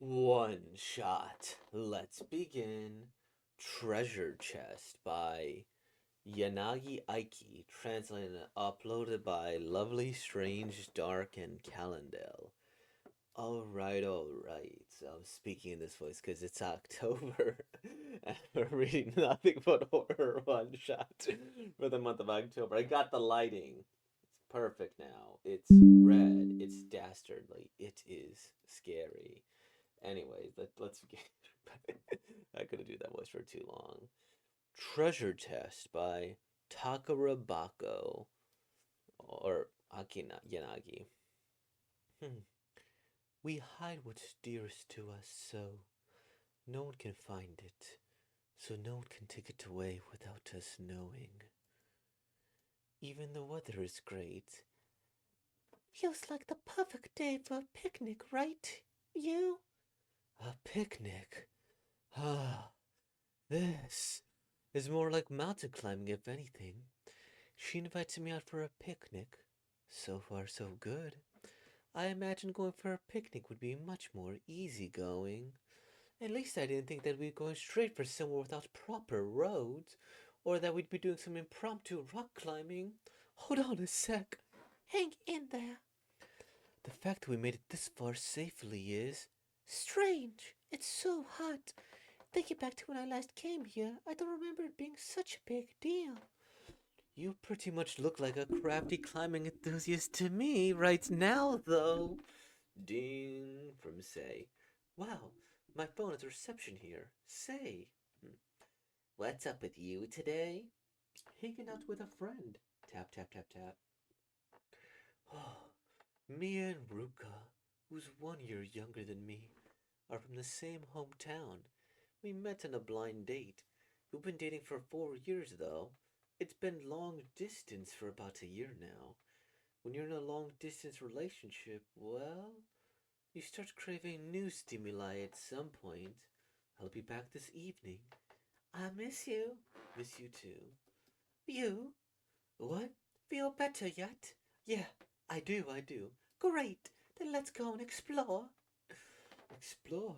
One shot. Let's begin. Treasure Chest by Yanagi Aiki, translated and uploaded by Lovely Strange Dark and Calendel. Alright. So I'm speaking in this voice because it's October and we're reading nothing but horror one shot for the month of October. I got the lighting. It's perfect now. It's red. It's dastardly. It is scary. Anyways, let's get. I couldn't do that voice for too long. Treasure Test by Takara Bako or Akina Yanagi. Hmm. We hide what's dearest to us so no one can find it, so no one can take it away without us knowing. Even the weather is great. Feels like the perfect day for a picnic, right? You? A picnic? Ah, this is more like mountain climbing, if anything. She invited me out for a picnic. So far, so good. I imagined going for a picnic would be much more easygoing. At least I didn't think that we'd be going straight for somewhere without proper roads, or that we'd be doing some impromptu rock climbing. Hold on a sec. Hang in there. The fact that we made it this far safely is strange. It's so hot. Thinking back to when I last came here, I don't remember it being such a big deal. You pretty much look like a crafty climbing enthusiast to me right now, though. Ding from Say. Wow, my phone has reception here. Say. What's up with you today? Hanging out with a friend. Tap, tap, tap, tap. Oh, Mia and Ruka, who's 1 year younger than me, are from the same hometown. We met on a blind date. We've been dating for 4 years, though. It's been long distance for about a year now. When you're in a long distance relationship, well, you start craving new stimuli at some point. I'll be back this evening. I miss you. Miss you too. You? What? Feel better yet? Yeah, I do. Great. Then let's go and explore. Explore?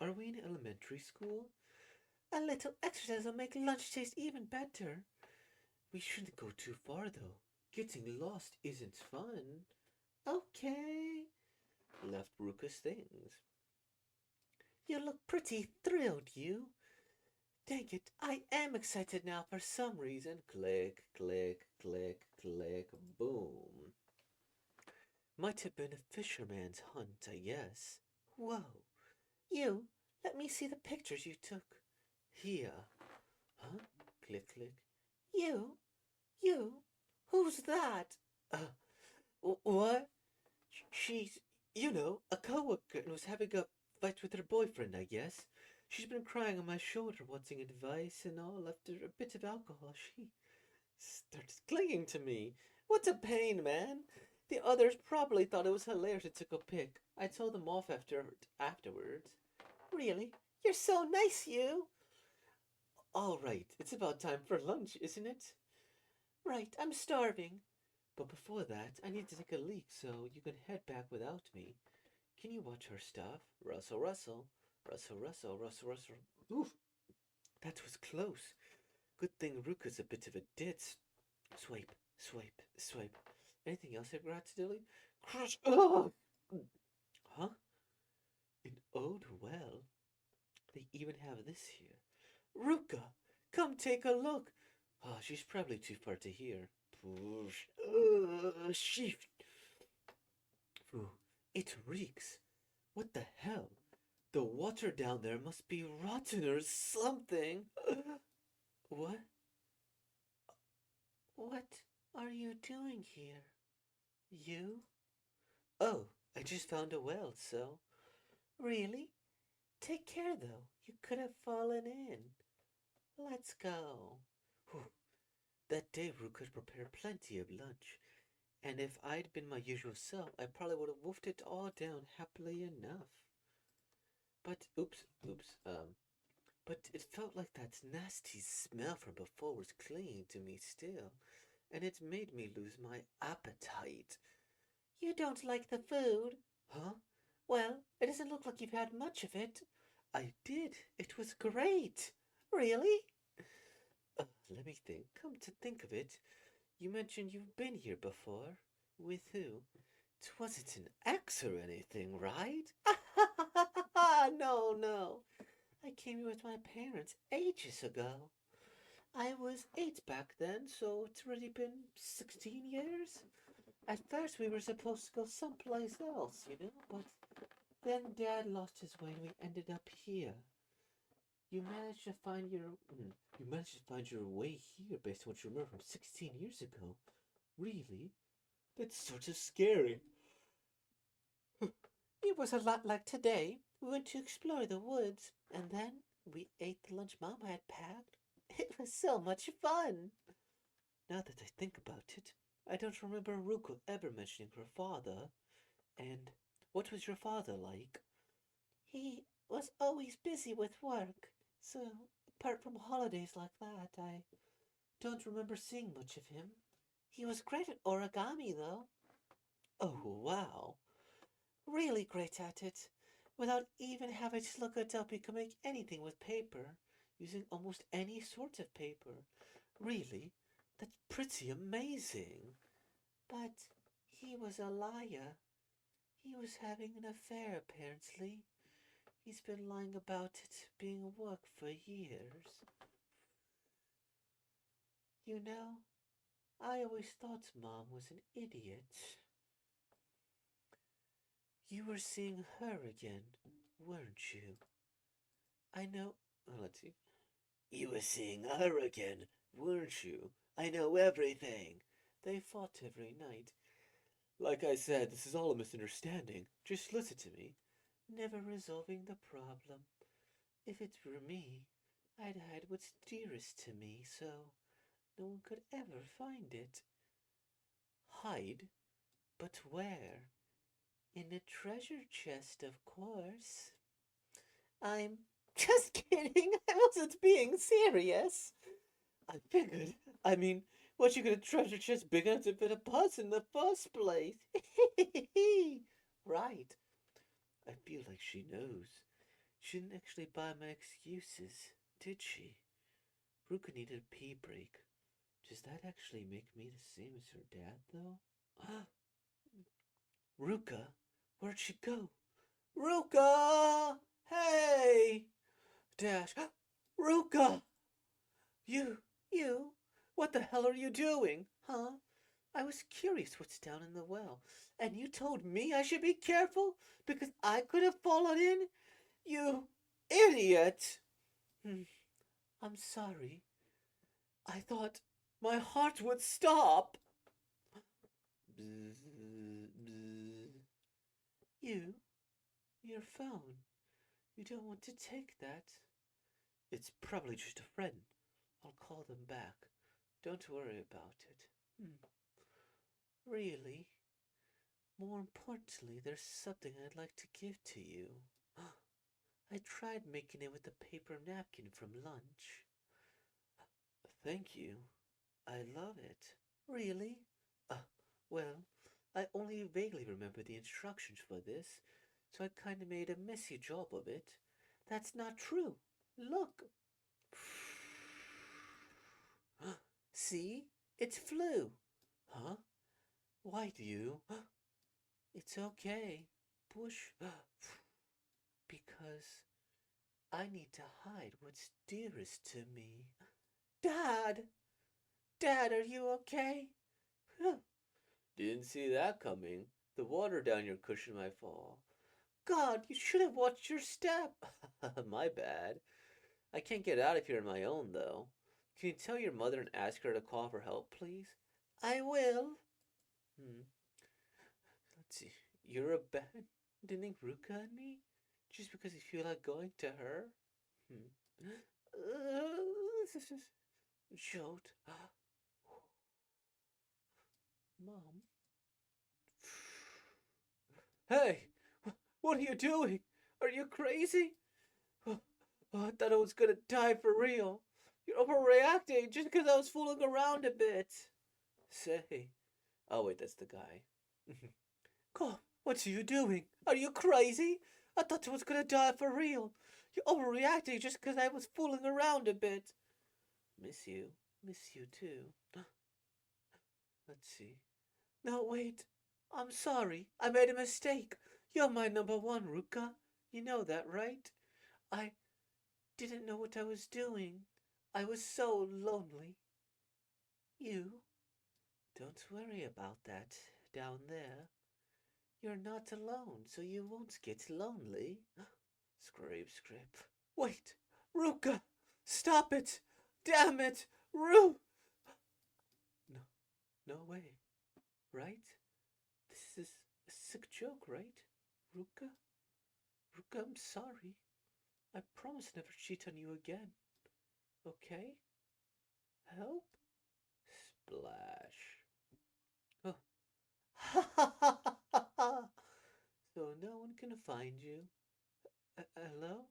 Are we in elementary school? A little exercise will make lunch taste even better. We shouldn't go too far, though. Getting lost isn't fun. Okay. Left Ruka's things. You look pretty thrilled, you. Dang it, I am excited now for some reason. Click, click, click, click, boom. Might have been a fisherman's hunt, I guess. Whoa. You, let me see the pictures you took. Here. Huh? Click, click. You? You? Who's that? What? She's, a coworker and was having a fight with her boyfriend, I guess. She's been crying on my shoulder, wanting advice and all. After a bit of alcohol, she started clinging to me. What a pain, man. The others probably thought it was hilarious and took a pic. I told them off afterwards. Really? You're so nice, you. All right, it's about time for lunch, isn't it? Right, I'm starving. But before that, I need to take a leak so you can head back without me. Can you watch her stuff? Rustle, rustle. Rustle, rustle, rustle, rustle. Oof, that was close. Good thing Ruka's a bit of a ditz. Swipe, swipe, swipe. Anything else I forgot to delete? Crush. Ugh! Huh? An ode well? They even have this here. Ruka, come take a look. Oh, she's probably too far to hear. Push. Shift. Ooh, it reeks. What the hell? The water down there must be rotten or something. What? What are you doing here? You? Oh, I just found a well, so. Really? Take care, though. You could have fallen in. Let's go. Whew. That day, Rue could prepare plenty of lunch, and if I'd been my usual self, I probably would have wolfed it all down happily enough. But, but it felt like that nasty smell from before was clinging to me still, and it made me lose my appetite. You don't like the food? Huh? Well, it doesn't look like you've had much of it. I did. It was great. Really? Let me think. Come to think of it, you mentioned you've been here before. With who? It wasn't an ex or anything, right? No, no. I came here with my parents ages ago. I was 8 back then, so it's already been 16 years. At first, we were supposed to go someplace else, but then Dad lost his way and we ended up here. You managed to find your you managed to find your way here based on what you remember from 16 years ago. Really? That's sort of scary. It was a lot like today. We went to explore the woods, and then we ate the lunch Mama had packed. It was so much fun. Now that I think about it, I don't remember Ruko ever mentioning her father. And what was your father like? He was always busy with work, so apart from holidays like that, I don't remember seeing much of him. He was great at origami, though. Oh, wow. Really great at it. Without even having to look it up, you can make anything with paper, using almost any sort of paper. Really, that's pretty amazing. But he was a liar. He was having an affair, apparently. He's been lying about it being work for years. You know, I always thought Mom was an idiot. You were seeing her again, weren't you? I know. Let's see. You were seeing her again, weren't you? I know everything. They fought every night. Like I said, this is all a misunderstanding. Just listen to me. Never resolving the problem. If it were me, I'd hide what's dearest to me so no one could ever find it. Hide? But where? In a treasure chest, of course. I'm just kidding. I wasn't being serious. I figured. I mean, what you get a treasure chest big enough to fit a bus in the first place? Right. I feel like she knows. She didn't actually buy my excuses, did she? Ruka needed a pee break. Does that actually make me the same as her dad, though? Ruka? Where'd she go? Ruka! Hey! Dash. Ruka! You, what the hell are you doing? Huh? I was curious what's down in the well, and you told me I should be careful because I could have fallen in? You idiot! I'm sorry. I thought my heart would stop. You, your phone. You don't want to take that. It's probably just a friend. I'll call them back. Don't worry about it. Really? More importantly, there's something I'd like to give to you. I tried making it with a paper napkin from lunch. Thank you. I love it. Really? Well, I only vaguely remember the instructions for this, so I kinda made a messy job of it. That's not true. Look. See? It's flu. Huh? Why do you? It's okay. Push. Because I need to hide what's dearest to me. Dad! Dad, are you okay? Didn't see that coming. The water down your cushion might fall. God, you should have watched your step. My bad. I can't get out of here on my own, though. Can you tell your mother and ask her to call for help, please? I will. Let's see. You're abandoning Ruka and me? Just because you feel like going to her? Shoot. Mom. Hey! What are you doing? Are you crazy? Oh, I thought I was gonna die for real. You're overreacting just because I was fooling around a bit. Say. Oh, wait, that's the guy. Come, What are you doing? Are you crazy? I thought I was gonna die for real. You're overreacting just 'cause I was fooling around a bit. Miss you. Miss you too. Let's see. No, wait. I'm sorry. I made a mistake. You're my number one, Ruka. You know that, right? I didn't know what I was doing. I was so lonely. You? Don't worry about that down there. You're not alone, so you won't get lonely. Scrape, scrape. Wait! Ruka! Stop it! Damn it! No, no way. Right? This is a sick joke, right? Ruka? Ruka, I'm sorry. I promise never cheat on you again. Okay? Help? Splash. Oh. Ha ha ha ha ha! So no one can find you. Hello?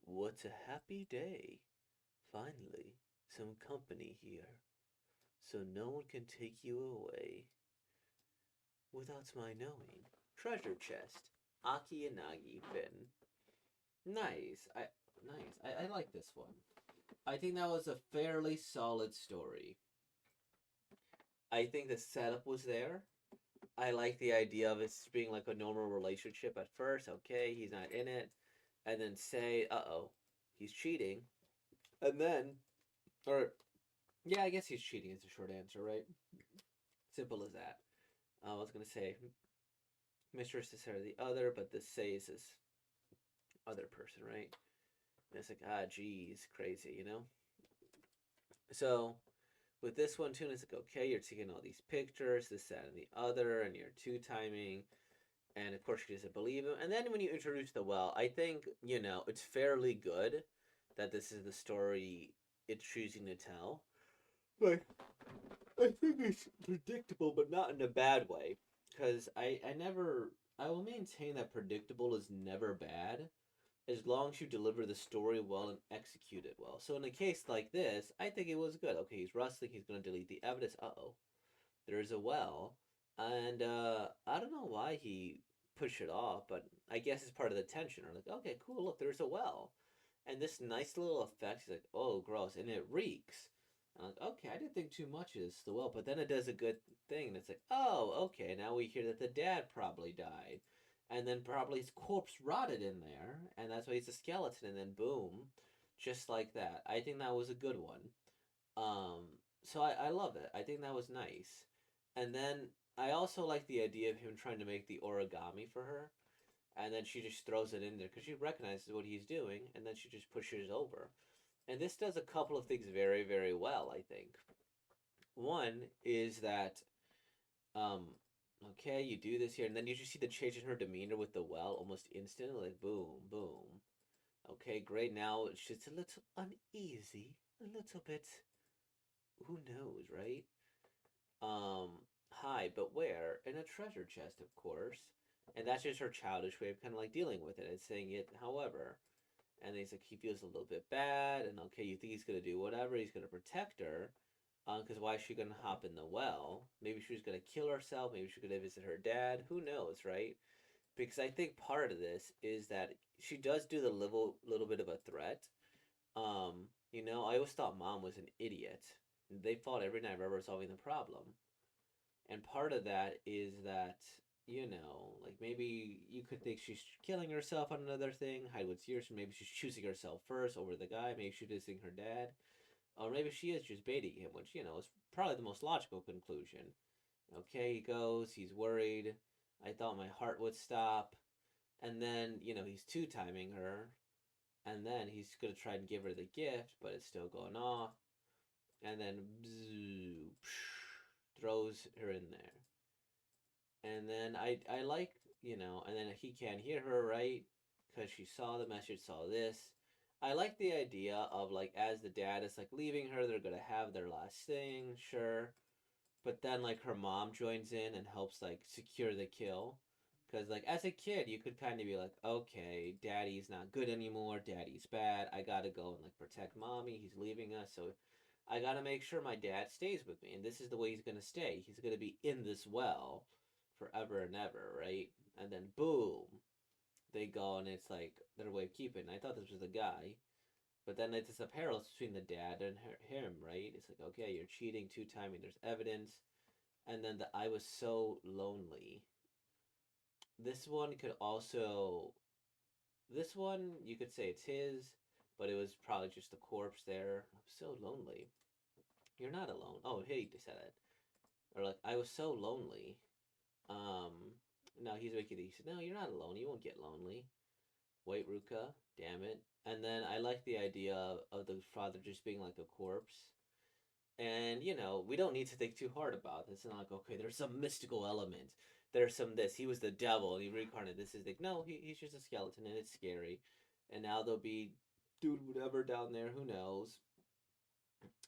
What a happy day. Finally, some company here. So no one can take you away without my knowing. Treasure chest. Aki Inagi Fin. Nice. I like this one. I think that was a fairly solid story. I think the setup was there. I like the idea of it being like a normal relationship at first. Okay, he's not in it. And then say, uh-oh, he's cheating. And then, or, yeah, I guess he's cheating is the short answer, right? Simple as that. I was going to say mistress is the other, but this says is other person, right? And it's like, geez, crazy, you know? So with this one too, it's like, okay, you're taking all these pictures, this, that, and the other, and you're two timing. And of course, she doesn't believe him. And then when you introduce the well, I think, it's fairly good that this is the story it's choosing to tell. Like, I think it's predictable, but not in a bad way. Because I will maintain that predictable is never bad as long as you deliver the story well and execute it well. So in a case like this, I think it was good. Okay, he's rustling, he's going to delete the evidence. Uh-oh, there's a well. And I don't know why he pushed it off, but I guess it's part of the tension. Or like, okay, cool, look, there's a well. And this nice little effect, he's like, oh, gross, and it reeks. I'm like, okay, I didn't think too much of this the well, but then it does a good thing, and it's like, oh, okay, now we hear that the dad probably died, and then probably his corpse rotted in there, and that's why he's a skeleton, and then boom, just like that. I think that was a good one. Um, so I love it. I think that was nice. And then I also like the idea of him trying to make the origami for her, and then she just throws it in there because she recognizes what he's doing, and then she just pushes it over. And this does a couple of things very, very well, I think. One is that, um, okay, you do this here, and then you just see the change in her demeanor with the well almost instantly, like boom, boom. Okay, great. Now she's a little uneasy, a little bit. Who knows, right? Hi, but where? In a treasure chest, of course. And that's just her childish way of kind of like dealing with it and saying it, however. And he's like, he feels a little bit bad, and okay, you think he's gonna do whatever, he's gonna protect her, because why is she gonna hop in the well? Maybe she was gonna kill herself, maybe she's gonna visit her dad, who knows, right? Because I think part of this is that she does do the little bit of a threat. I always thought mom was an idiot. They fought every night about solving the problem. And part of that is that, like maybe you could think she's killing herself on another thing, hide what's yours, maybe she's choosing herself first over the guy, maybe she's visiting her dad, or maybe she is just baiting him, which, is probably the most logical conclusion. Okay, he goes, he's worried, I thought my heart would stop, and then, he's two timing her, and then he's gonna try and give her the gift, but it's still going off, and then bzzz, throws her in there. And then I like, and then he can't hear her, right? Because she saw the message, saw this. I like the idea of like as the dad is like leaving her, they're gonna have their last thing, sure. But then like her mom joins in and helps like secure the kill. Cause like as a kid, you could kind of be like, okay, daddy's not good anymore. Daddy's bad. I gotta go and like protect mommy. He's leaving us, so I gotta make sure my dad stays with me. And this is the way he's gonna stay. He's gonna be in this well forever and ever, right? And then boom, they go and it's like their way of keeping. I thought this was a guy, but then it's a parallel between the dad and him, right? It's like, okay, you're cheating two timing. There's evidence, and then the I was so lonely. This one could also, this one you could say it's his, but it was probably just a corpse there. I'm so lonely. You're not alone. Oh, hey, they said it. Or like, I was so lonely. Um, no, he's making these. No, you're not alone. You won't get lonely. Wait, Ruka, damn it. And then I like the idea of the father just being like a corpse. And, you know, we don't need to think too hard about this. It's not like, okay, there's some mystical element. There's some this. He was the devil and he reincarnated. This is like, no, he's just a skeleton and it's scary. And now there'll be dude whatever down there, who knows.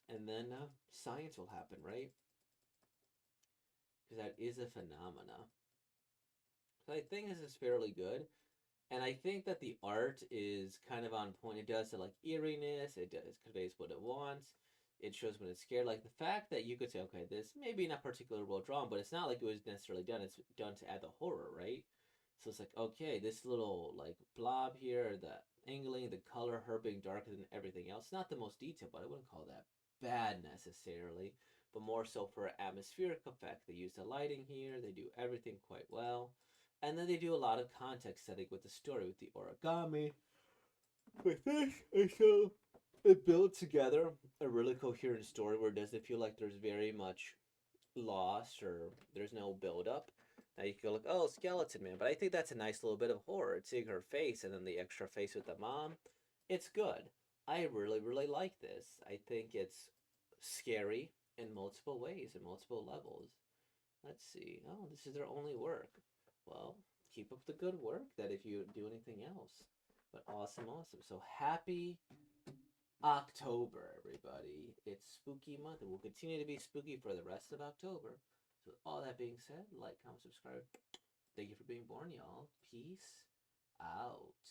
And then science will happen, right? Because that is a phenomena. So I think this is fairly good. And I think that the art is kind of on point. It does the like eeriness. It does conveys what it wants. It shows when it's scared. Like the fact that you could say, okay, this maybe not particularly well drawn, but it's not like it was necessarily done. It's done to add the horror, right? So it's like, okay, this little like blob here, the angling, the color, her being darker than everything else. Not the most detailed, but I wouldn't call that bad necessarily, but more so for atmospheric effect. They use the lighting here. They do everything quite well. And then they do a lot of context setting with the story, with the origami, with this. And so it builds together a really coherent story where it doesn't feel like there's very much loss or there's no build up. Now you can go like, oh, Skeleton Man. But I think that's a nice little bit of horror. Seeing her face and then the extra face with the mom. It's good. I really, really like this. I think it's scary in multiple ways, in multiple levels. Let's see. Oh, this is their only work. Well, keep up the good work that if you do anything else. But awesome, awesome. So happy October, everybody. It's spooky month and will continue to be spooky for the rest of October. So with all that being said, like, comment, subscribe. Thank you for being born, y'all. Peace out.